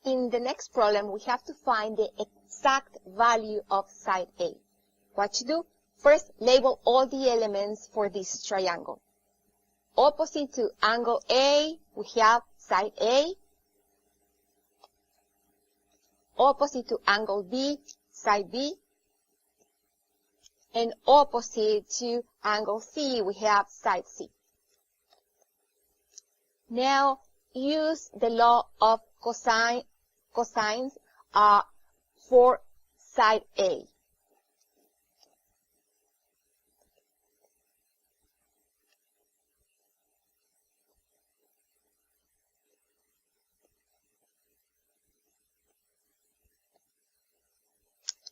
In the next problem, we have to find the exact value of side A. What to do? First, label all the elements for this triangle. Opposite to angle A, we have side A. Opposite to angle B, side B. And opposite to angle C, we have side C. Now, use the law of cosines for side A.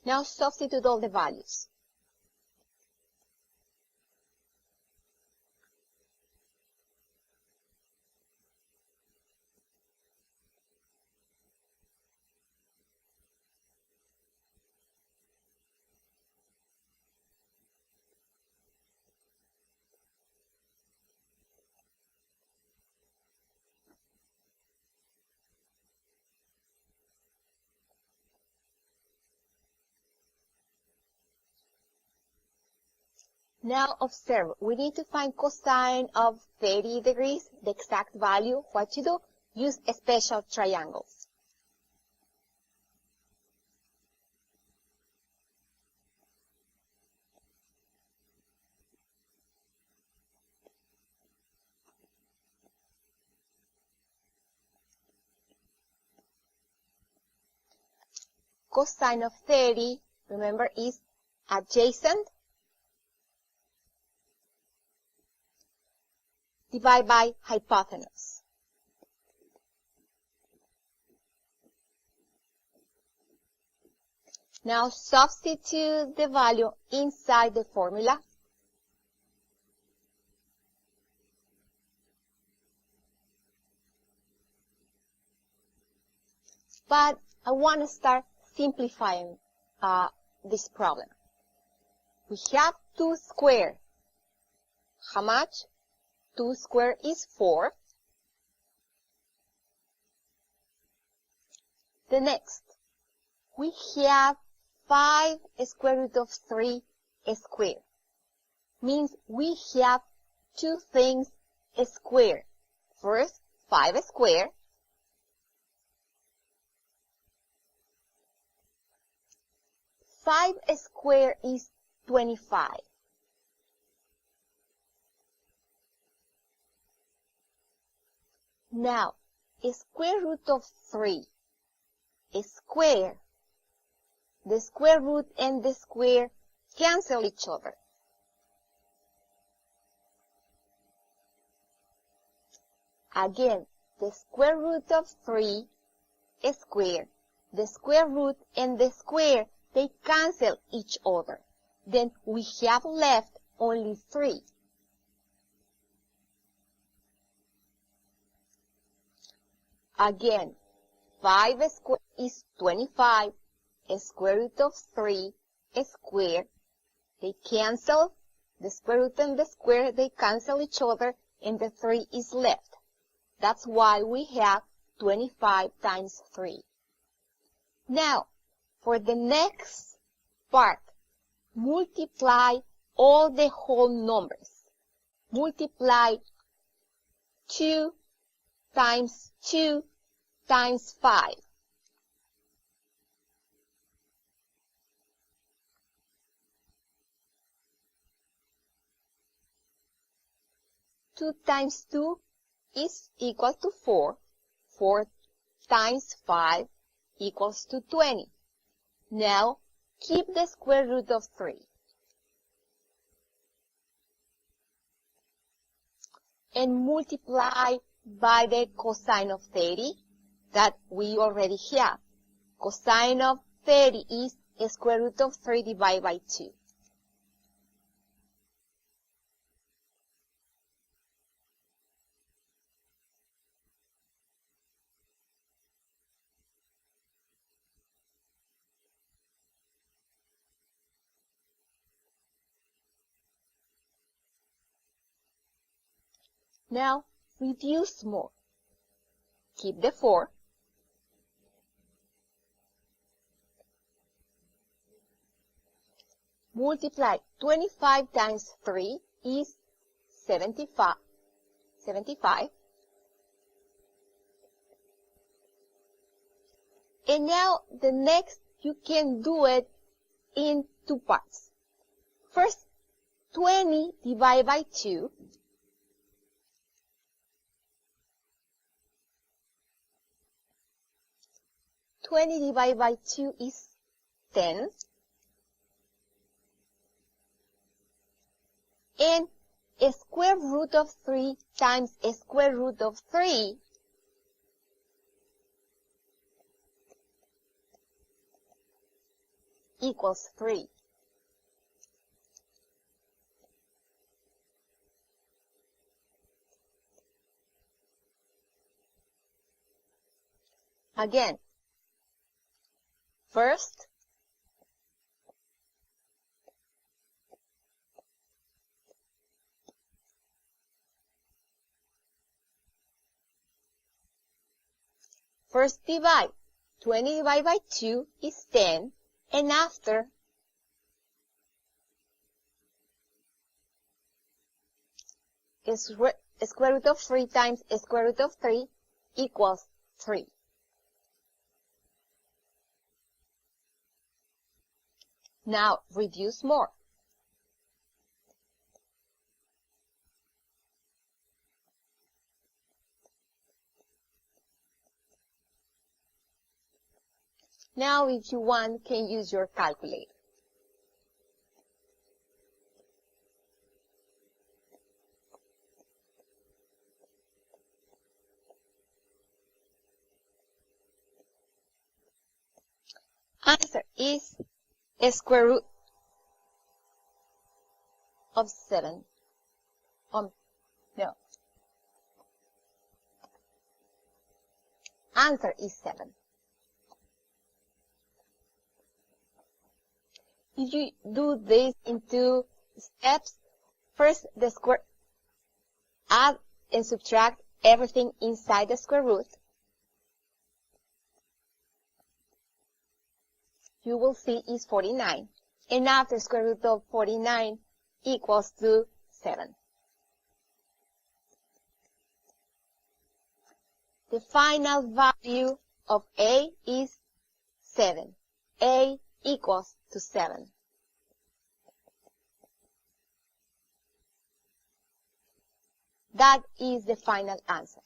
Now substitute all the values. Now observe, we need to find cosine of 30 degrees, the exact value. What to do? Use special triangles. Cosine of 30, remember, is adjacent divided by hypotenuse. Now substitute the value inside the formula. But I want to start simplifying this problem. We have 2 squared. How much? 2 squared is 4. The next, we have 5 square root of 3 squared. Means we have 2 things squared. First, 5 squared. Five squared is 25. Now, square root of 3 square. The square root and the square cancel each other. Again, the square root of 3 square. The square root and the square, they cancel each other. Then we have left only 3. Again, 5 squared is 25. Square root of 3 square. They cancel. The square root and the square, they cancel each other, and the 3 is left. That's why we have 25 times 3. Now, for the next part, multiply all the whole numbers. Multiply 2 times 2 times 5. 2 times 2 is equal to 4. 4 times 5 equals to 20. Now, keep the square root of 3. And multiply by the cosine of 30 that we already have. Cosine of 30 is square root of 3 divided by 2. Now, reduce more. Keep the 4. multiply 25 times 3 is 75. And now the next, you can do it in two parts. First, 20 divided by 2. Twenty divided by 2 is 10. And a square root of 3 times a square root of 3 equals 3. Again, first, divide. 20 divided by 2 is 10. And after, a square root of 3 times a square root of 3 equals 3. Now, reduce more. Now, if you want, can use your calculator. Answer is a square root of 7. No. Answer is 7. If you do this in 2 steps, first the square, add and subtract everything inside the square root. You will see is 49. And after square root of 49 equals to 7. The final value of A is 7. A equals to 7. That is the final answer.